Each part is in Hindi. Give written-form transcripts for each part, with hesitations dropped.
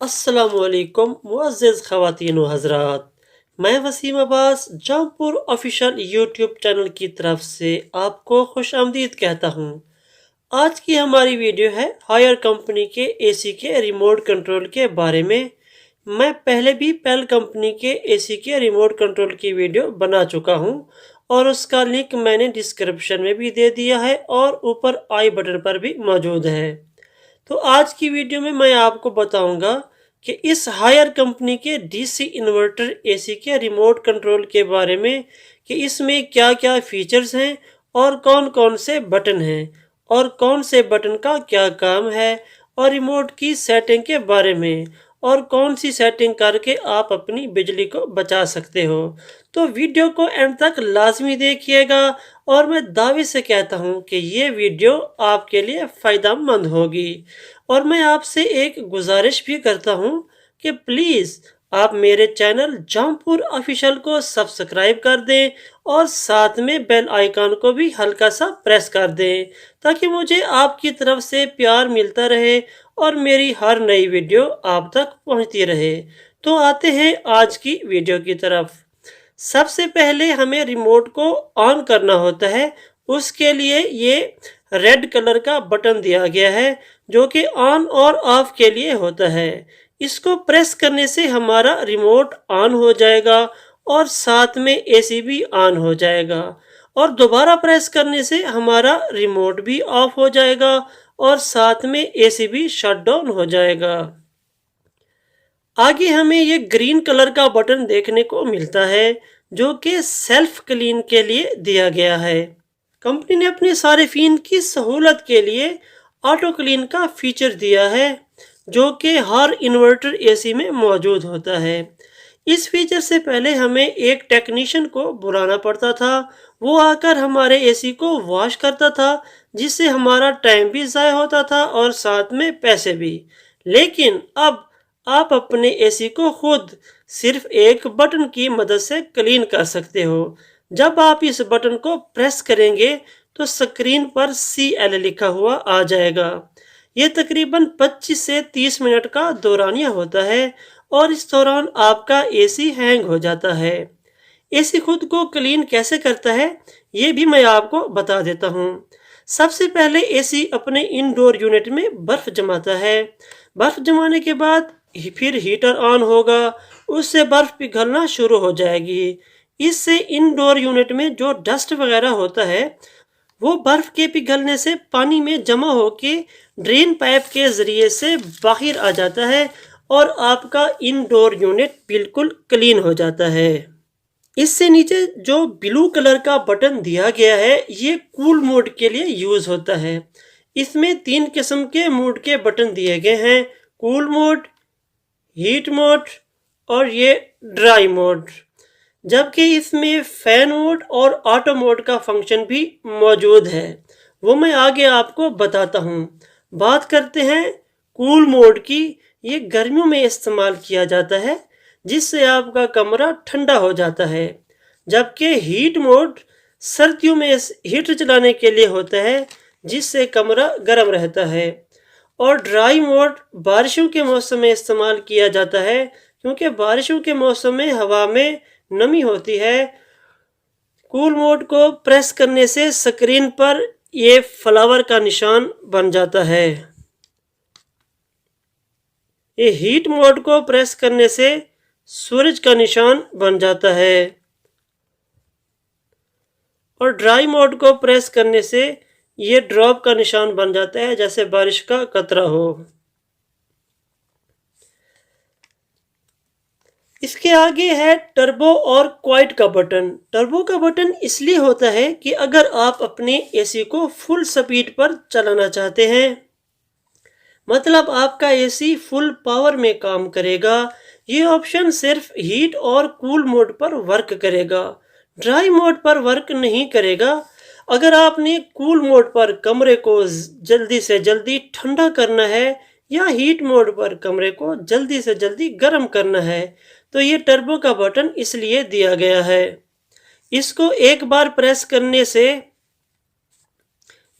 अस्सलामुअलैकुम मुअज़्ज़ज़ ख़वातीन व हज़रात। मैं Waseem Abbas Jaunpur official YouTube channel की तरफ से आपको खुशामदीद कहता हूँ। आज की हमारी वीडियो है हायर कंपनी के एसी के रिमोट कंट्रोल के बारे में। मैं पहले भी पेल कंपनी के एसी के रिमोट कंट्रोल की वीडियो बना चुका हूँ और उसका लिंक मैंने डिस्क्रिप्शन में भी दे दिया है और ऊपर आई बटन पर भी मौजूद है। तो आज की वीडियो में मैं आपको बताऊंगा कि इस हायर कंपनी के डीसी इन्वर्टर एसी के रिमोट कंट्रोल के बारे में कि इसमें क्या क्या फीचर्स हैं और कौन कौन से बटन हैं और कौन से बटन का क्या काम है और रिमोट की सेटिंग के बारे में और कौन सी सेटिंग करके आप अपनी बिजली को बचा सकते हो। तो वीडियो को एंड तक लाजमी देखिएगा और मैं दावे से कहता हूँ कि ये वीडियो आपके लिए फ़ायदेमंद होगी। और मैं आपसे एक गुजारिश भी करता हूँ कि प्लीज़ आप मेरे चैनल जौनपुर ऑफिशियल को सब्सक्राइब कर दें और साथ में बेल आइकन को भी हल्का सा प्रेस कर दें ताकि मुझे आपकी तरफ से प्यार मिलता रहे और मेरी हर नई वीडियो आप तक पहुंचती रहे। तो आते हैं आज की वीडियो की तरफ। सबसे पहले हमें रिमोट को ऑन करना होता है। उसके लिए ये रेड कलर का बटन दिया गया है जो कि ऑन और ऑफ के लिए होता है। इसको प्रेस करने से हमारा रिमोट ऑन हो जाएगा और साथ में एसी भी ऑन हो जाएगा और दोबारा प्रेस करने से हमारा रिमोट भी ऑफ हो जाएगा और साथ में एसी भी शट डाउन हो जाएगा। आगे हमें ये ग्रीन कलर का बटन देखने को मिलता है जो कि सेल्फ क्लीन के लिए दिया गया है। कंपनी ने अपने सार्फिन की सहूलत के लिए ऑटो क्लीन का फीचर दिया है जो कि हर इन्वर्टर एसी में मौजूद होता है। इस फीचर से पहले हमें एक टेक्नीशियन को बुलाना पड़ता था, वो आकर हमारे एसी को वॉश करता था जिससे हमारा टाइम भी ज़ाया होता था और साथ में पैसे भी। लेकिन अब आप अपने एसी को खुद सिर्फ एक बटन की मदद से क्लीन कर सकते हो। जब आप इस बटन को प्रेस करेंगे तो स्क्रीन पर CL लिखा हुआ आ जाएगा। ये तकरीबन 25 से 30 मिनट का दौरानिया होता है और इस दौरान आपका एसी हैंग हो जाता है। एसी खुद को क्लीन कैसे करता है ये भी मैं आपको बता देता हूँ। सबसे पहले एसी अपने इंडोर यूनिट में बर्फ जमाता है। बर्फ जमाने के बाद फिर हीटर ऑन होगा, उससे बर्फ पिघलना शुरू हो जाएगी। इससे इंडोर यूनिट में जो डस्ट वगैरह होता है वो बर्फ के पिघलने से पानी में जमा होके ड्रेन पाइप के जरिए से बाहर आ जाता है और आपका इंडोर यूनिट बिल्कुल क्लीन हो जाता है। इससे नीचे जो ब्लू कलर का बटन दिया गया है ये कूल मोड के लिए यूज होता है। इसमें 3 किस्म के मोड के बटन दिए गए हैं, कूल मोड, हीट मोड और ये ड्राई मोड। जबकि इसमें फैन मोड और ऑटो मोड का फंक्शन भी मौजूद है, वो मैं आगे आपको बताता हूँ। बात करते हैं कूल मोड की। ये गर्मियों में इस्तेमाल किया जाता है जिससे आपका कमरा ठंडा हो जाता है। जबकि हीट मोड सर्दियों में हीटर चलाने के लिए होता है जिससे कमरा गर्म रहता है। और ड्राई मोड बारिशों के मौसम में इस्तेमाल किया जाता है क्योंकि बारिशों के मौसम में हवा में नमी होती है। कूल मोड को प्रेस करने से स्क्रीन पर ये फ्लावर का निशान बन जाता है। ये हीट मोड को प्रेस करने से सूरज का निशान बन जाता है और ड्राई मोड को प्रेस करने से ये ड्रॉप का निशान बन जाता है जैसे बारिश का कतरा हो। इसके आगे है टर्बो और क्वाइट का बटन। टर्बो का बटन इसलिए होता है कि अगर आप अपने एसी को फुल स्पीड पर चलाना चाहते हैं, मतलब आपका एसी फुल पावर में काम करेगा, ये ऑप्शन सिर्फ हीट और कूल मोड पर वर्क करेगा, ड्राई मोड पर वर्क नहीं करेगा। अगर आपने कूल मोड पर कमरे को जल्दी से जल्दी ठंडा करना है या हीट मोड पर कमरे को जल्दी से जल्दी गर्म करना है तो ये टर्बो का बटन इसलिए दिया गया है। इसको एक बार प्रेस करने से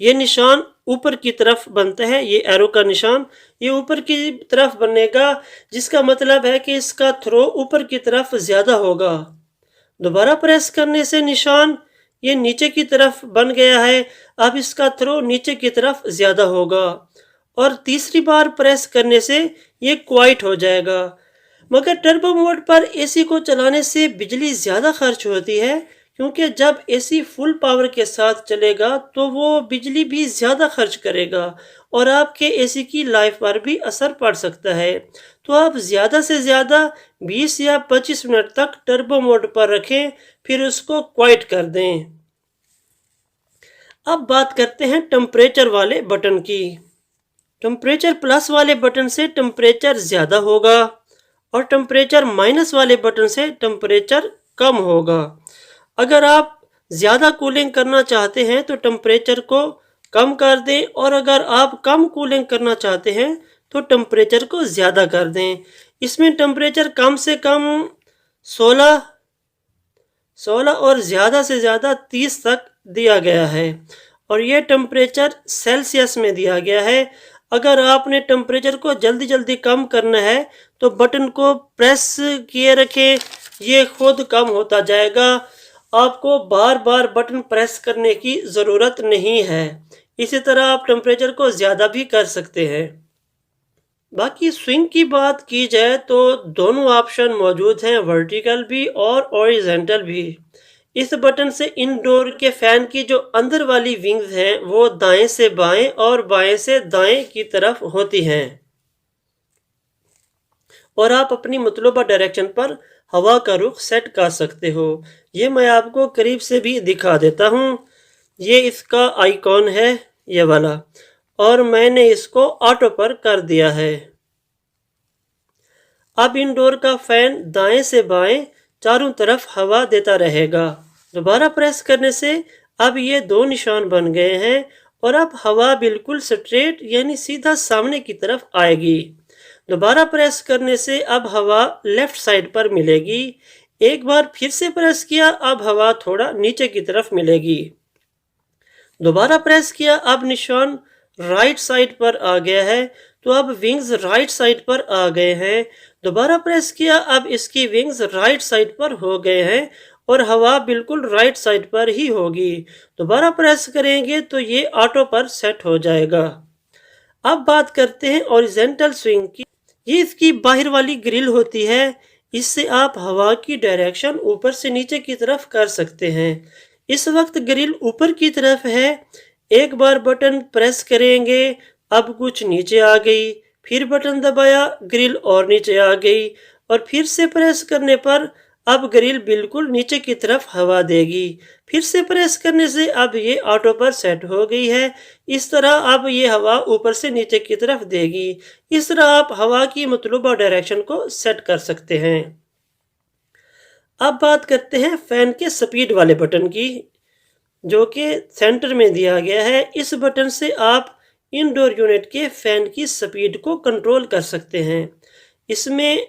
ये निशान ऊपर की तरफ बनता है, ये एरो का निशान, ये ऊपर की तरफ बनेगा, जिसका मतलब है कि इसका थ्रो ऊपर की तरफ ज़्यादा होगा। दोबारा प्रेस करने से निशान ये नीचे की तरफ बन गया है। अब इसका थ्रो नीचे की तरफ ज़्यादा होगा और तीसरी बार प्रेस करने से ये क्वाइट हो जाएगा। मगर टर्बो मोड पर एसी को चलाने से बिजली ज़्यादा खर्च होती है, क्योंकि जब एसी फुल पावर के साथ चलेगा तो वो बिजली भी ज़्यादा खर्च करेगा और आपके एसी की लाइफ पर भी असर पड़ सकता है। तो आप ज़्यादा से ज़्यादा 20 या 25 मिनट तक टर्बो मोड पर रखें, फिर उसको क्वाइट कर दें। अब बात करते हैं टेम्परेचर वाले बटन की। टेम्परेचर प्लस वाले बटन से टेम्परेचर ज़्यादा होगा और टेम्परेचर माइनस वाले बटन से टेम्परेचर कम होगा। अगर आप ज़्यादा कूलिंग करना चाहते हैं तो टेम्परेचर को कम कर दें, और अगर आप कम कूलिंग करना चाहते हैं तो टेम्परेचर को ज़्यादा कर दें। इसमें टेम्परेचर कम से कम 16 और ज़्यादा से ज़्यादा 30 तक दिया गया है और यह टेम्परेचर सेल्सियस में दिया गया है। अगर आपने टेम्परेचर को जल्दी जल्दी कम करना है तो बटन को प्रेस किए रखें, ये खुद कम होता जाएगा। आपको बार बार बटन प्रेस करने की ज़रूरत नहीं है। इसी तरह आप टेम्परेचर को ज़्यादा भी कर सकते हैं। बाकी स्विंग की बात की जाए तो दोनों ऑप्शन मौजूद हैं, वर्टिकल भी और हॉरिजॉन्टल भी। इस बटन से इंडोर के फैन की जो अंदर वाली विंग्स हैं वो दाएं से बाएं और बाएं से दाएं की तरफ होती हैं और आप अपनी मतलूबा डायरेक्शन पर हवा का रुख सेट कर सकते हो। ये मैं आपको करीब से भी दिखा देता हूँ। ये इसका आइकॉन है, ये वाला, और मैंने इसको ऑटो पर कर दिया है। अब इंडोर का फैन दाएं से बाएं चारों तरफ हवा देता रहेगा। दोबारा प्रेस करने से अब ये दो निशान बन गए हैं और अब हवा बिल्कुल स्ट्रेट यानी सीधा सामने की तरफ आएगी। दोबारा प्रेस करने से अब हवा लेफ्ट साइड पर मिलेगी। एक बार फिर से प्रेस किया, अब हवा थोड़ा नीचे की तरफ मिलेगी। दोबारा प्रेस किया, अब निशान राइट साइड पर आ गया है, तो अब विंग्स राइट साइड पर आ गए हैं। दोबारा प्रेस किया, अब इसकी विंग्स राइट साइड पर हो गए हैं और हवा बिल्कुल राइट साइड पर ही होगी। दोबारा प्रेस करेंगे तो ये ऑटो पर सेट हो जाएगा। अब बात करते हैं हॉरिजॉन्टल स्विंग की। ये इसकी बाहर वाली ग्रिल होती है। इससे आप हवा की डायरेक्शन ऊपर से नीचे की तरफ कर सकते हैं। इस वक्त ग्रिल ऊपर की तरफ है। एक बार बटन प्रेस करेंगे, अब कुछ नीचे आ गई, फिर बटन दबाया, ग्रिल और नीचे आ गई और फिर से प्रेस करने पर अब ग्रिल बिल्कुल नीचे की तरफ हवा देगी। फिर से प्रेस करने से अब ये ऑटो पर सेट हो गई है। इस तरह अब ये हवा ऊपर से नीचे की तरफ देगी। इस तरह आप हवा की मतलूबा डायरेक्शन को सेट कर सकते हैं। अब बात करते हैं फैन के स्पीड वाले बटन की, जो कि सेंटर में दिया गया है। इस बटन से आप इंडोर यूनिट के फैन की स्पीड को कंट्रोल कर सकते हैं। इसमें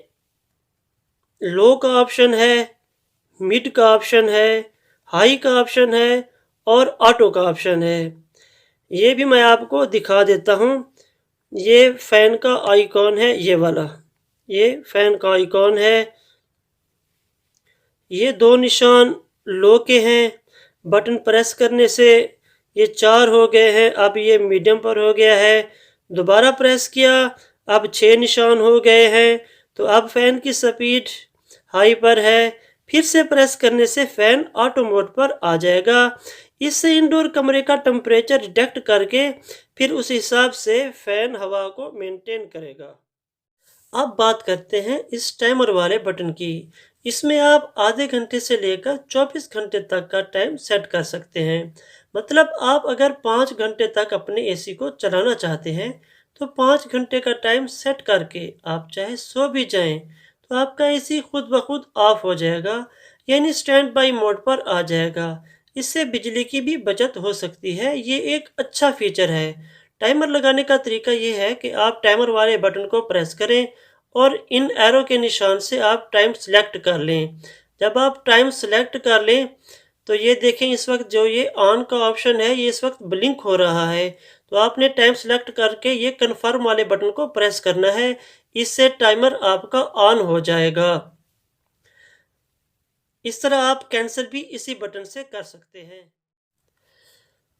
लो का ऑप्शन है, मिड का ऑप्शन है, हाई का ऑप्शन है और ऑटो का ऑप्शन है। ये भी मैं आपको दिखा देता हूँ। ये फैन का आइकॉन है, ये वाला, ये फैन का आइकॉन है। ये दो निशान लो के हैं। बटन प्रेस करने से ये 4 हो गए हैं, अब ये मीडियम पर हो गया है। दोबारा प्रेस किया, अब 6 निशान हो गए हैं। तो अब फैन की स्पीड हाई पर है। फिर से प्रेस करने से फैन ऑटो मोड पर आ जाएगा। इससे इंडोर कमरे का टेम्परेचर डिटेक्ट करके फिर उस हिसाब से फैन हवा को मेंटेन करेगा। अब बात करते हैं इस टाइमर वाले बटन की। इसमें आप आधे घंटे से लेकर 24 घंटे तक का टाइम सेट कर सकते हैं। मतलब आप अगर 5 घंटे तक अपने एसी को चलाना चाहते हैं तो 5 घंटे का टाइम सेट करके आप चाहे सो भी जाएं तो आपका एसी खुद ब खुद ऑफ हो जाएगा, यानी स्टैंड बाई मोड पर आ जाएगा। इससे बिजली की भी बचत हो सकती है। ये एक अच्छा फीचर है। टाइमर लगाने का तरीका ये है कि आप टाइमर वाले बटन को प्रेस करें और इन एरो के निशान से आप टाइम सेलेक्ट कर लें। जब आप टाइम सेलेक्ट कर लें तो ये देखें, इस वक्त जो ये ऑन का ऑप्शन है ये इस वक्त ब्लिंक हो रहा है। तो आपने टाइम सेलेक्ट करके ये कन्फर्म वाले बटन को प्रेस करना है। इससे टाइमर आपका ऑन हो जाएगा। इस तरह आप कैंसिल भी इसी बटन से कर सकते हैं।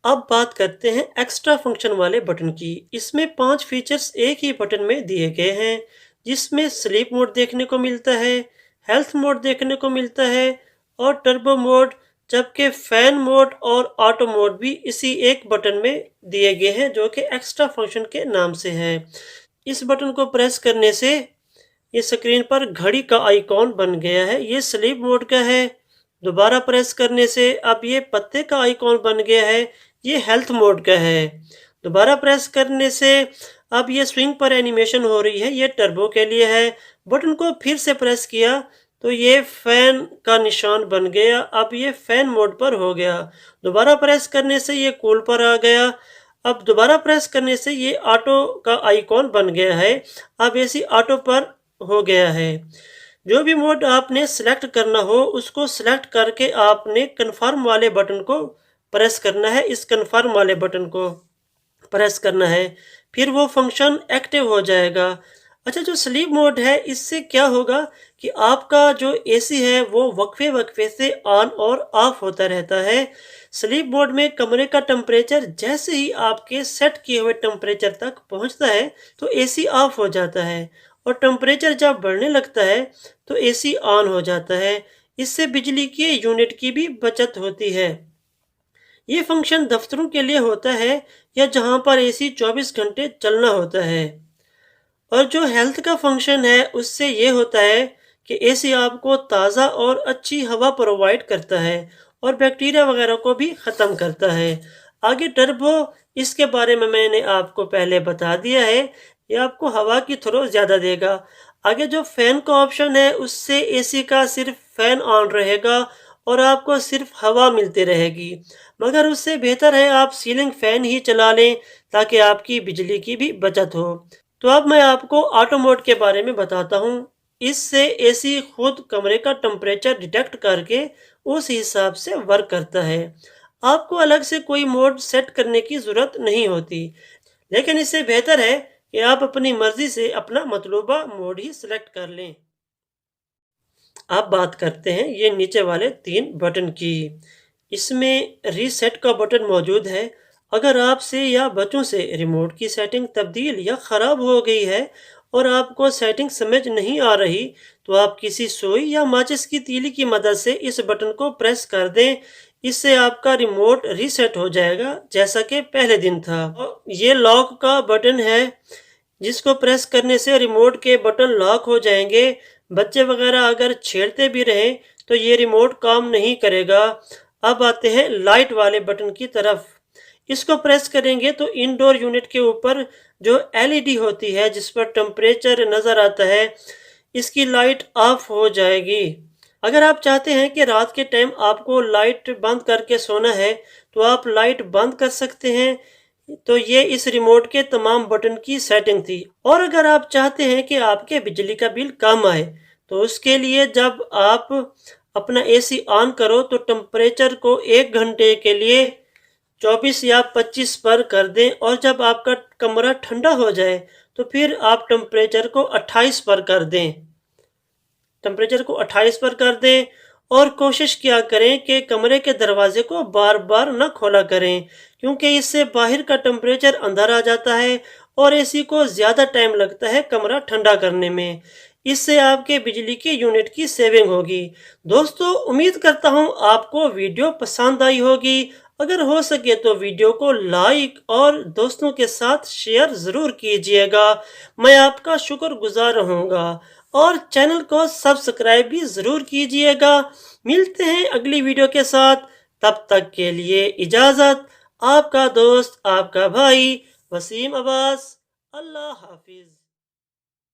अब बात करते हैं एक्स्ट्रा फंक्शन वाले बटन की। इसमें 5 फीचर्स एक ही बटन में दिए गए हैं, जिसमें स्लीप मोड देखने को मिलता है, हेल्थ मोड देखने को मिलता है और टर्बो मोड, जबकि फैन मोड और ऑटो मोड भी इसी एक बटन में दिए गए हैं, जो कि एक्स्ट्रा फंक्शन के नाम से है। इस बटन को प्रेस करने से ये स्क्रीन पर घड़ी का आइकॉन बन गया है। ये स्लीप मोड का है। दोबारा प्रेस करने से अब ये पत्ते का आइकॉन बन गया है। ये हेल्थ मोड का है। दोबारा प्रेस करने से अब ये स्विंग पर एनिमेशन हो रही है। ये टर्बो के लिए है। बटन को फिर से प्रेस किया तो ये फैन का निशान बन गया। अब ये फैन मोड पर हो गया। दोबारा प्रेस करने से ये कूल पर आ गया। अब दोबारा प्रेस करने से ये ऑटो का आइकॉन बन गया है। अब एसी ऑटो पर हो गया है। जो भी मोड आपने सेलेक्ट करना हो उसको सेलेक्ट करके आपने कन्फर्म वाले बटन को प्रेस करना है। इस कन्फर्म वाले बटन को प्रेस करना है, फिर वो फंक्शन एक्टिव हो जाएगा। अच्छा, जो स्लीप मोड है इससे क्या होगा कि आपका जो एसी है वो वक्फे वक्फे से ऑन और ऑफ होता रहता है। स्लीप मोड में कमरे का टेम्परेचर जैसे ही आपके सेट किए हुए टेम्परेचर तक पहुंचता है तो एसी ऑफ हो जाता है और टेम्परेचर जब बढ़ने लगता है तो एसी ऑन हो जाता है। इससे बिजली के यूनिट की भी बचत होती है। ये फंक्शन दफ्तरों के लिए होता है या जहां पर एसी 24 घंटे चलना होता है। और जो हेल्थ का फंक्शन है उससे ये होता है कि एसी आपको ताज़ा और अच्छी हवा प्रोवाइड करता है और बैक्टीरिया वगैरह को भी ख़त्म करता है। आगे टर्बो, इसके बारे में मैंने आपको पहले बता दिया है। ये आपको हवा की थ्रो ज़्यादा देगा। आगे जो फैन का ऑप्शन है उससे एसी का सिर्फ फैन ऑन रहेगा और आपको सिर्फ हवा मिलती रहेगी। मगर उससे बेहतर है आप सीलिंग फैन ही चला लें ताकि आपकी बिजली की भी बचत हो। तो अब मैं आपको ऑटो मोड के बारे में बताता हूँ। इससे एसी खुद कमरे का टेम्परेचर डिटेक्ट करके उस हिसाब से वर्क करता है। आपको अलग से कोई मोड सेट करने की ज़रूरत नहीं होती, लेकिन इससे बेहतर है कि आप अपनी मर्जी से अपना मतलूबा मोड ही सिलेक्ट कर लें। अब बात करते हैं ये नीचे वाले 3 बटन की। इसमें रीसेट का बटन मौजूद है। अगर आपसे या बच्चों से रिमोट की सेटिंग तब्दील या ख़राब हो गई है और आपको सेटिंग समझ नहीं आ रही तो आप किसी सुई या माचिस की तीली की मदद से इस बटन को प्रेस कर दें। इससे आपका रिमोट रीसेट हो जाएगा जैसा कि पहले दिन था। और ये लॉक का बटन है, जिसको प्रेस करने से रिमोट के बटन लॉक हो जाएंगे। बच्चे वगैरह अगर छेड़ते भी रहें तो ये रिमोट काम नहीं करेगा। अब आते हैं लाइट वाले बटन की तरफ। इसको प्रेस करेंगे तो इंडोर यूनिट के ऊपर जो एलईडी होती है जिस पर टेम्परेचर नज़र आता है, इसकी लाइट ऑफ हो जाएगी। अगर आप चाहते हैं कि रात के टाइम आपको लाइट बंद करके सोना है तो आप लाइट बंद कर सकते हैं। तो ये इस रिमोट के तमाम बटन की सेटिंग थी। और अगर आप चाहते हैं कि आपके बिजली का बिल कम आए तो उसके लिए जब आप अपना एसी ऑन करो तो टेम्परेचर को 1 घंटे के लिए 24 या 25 पर कर दें और जब आपका कमरा ठंडा हो जाए तो फिर आप टेम्परेचर को 28 पर कर दें। टेम्परेचर को 28 पर कर दें और कोशिश किया करें कि कमरे के दरवाजे को बार बार न खोला करें, क्योंकि इससे बाहर का टेम्परेचर अंदर आ जाता है और एसी को ज़्यादा टाइम लगता है कमरा ठंडा करने में। इससे आपके बिजली के यूनिट की सेविंग होगी। दोस्तों, उम्मीद करता हूँ आपको वीडियो पसंद आई होगी। अगर हो सके तो वीडियो को लाइक और दोस्तों के साथ शेयर ज़रूर कीजिएगा। मैं आपका शुक्रगुजार रहूँगा और चैनल को सब्सक्राइब भी ज़रूर कीजिएगा। मिलते हैं अगली वीडियो के साथ। तब तक के लिए इजाज़त। आपका दोस्त, आपका भाई वसीम अब्बास। अल्लाह हाफिज़।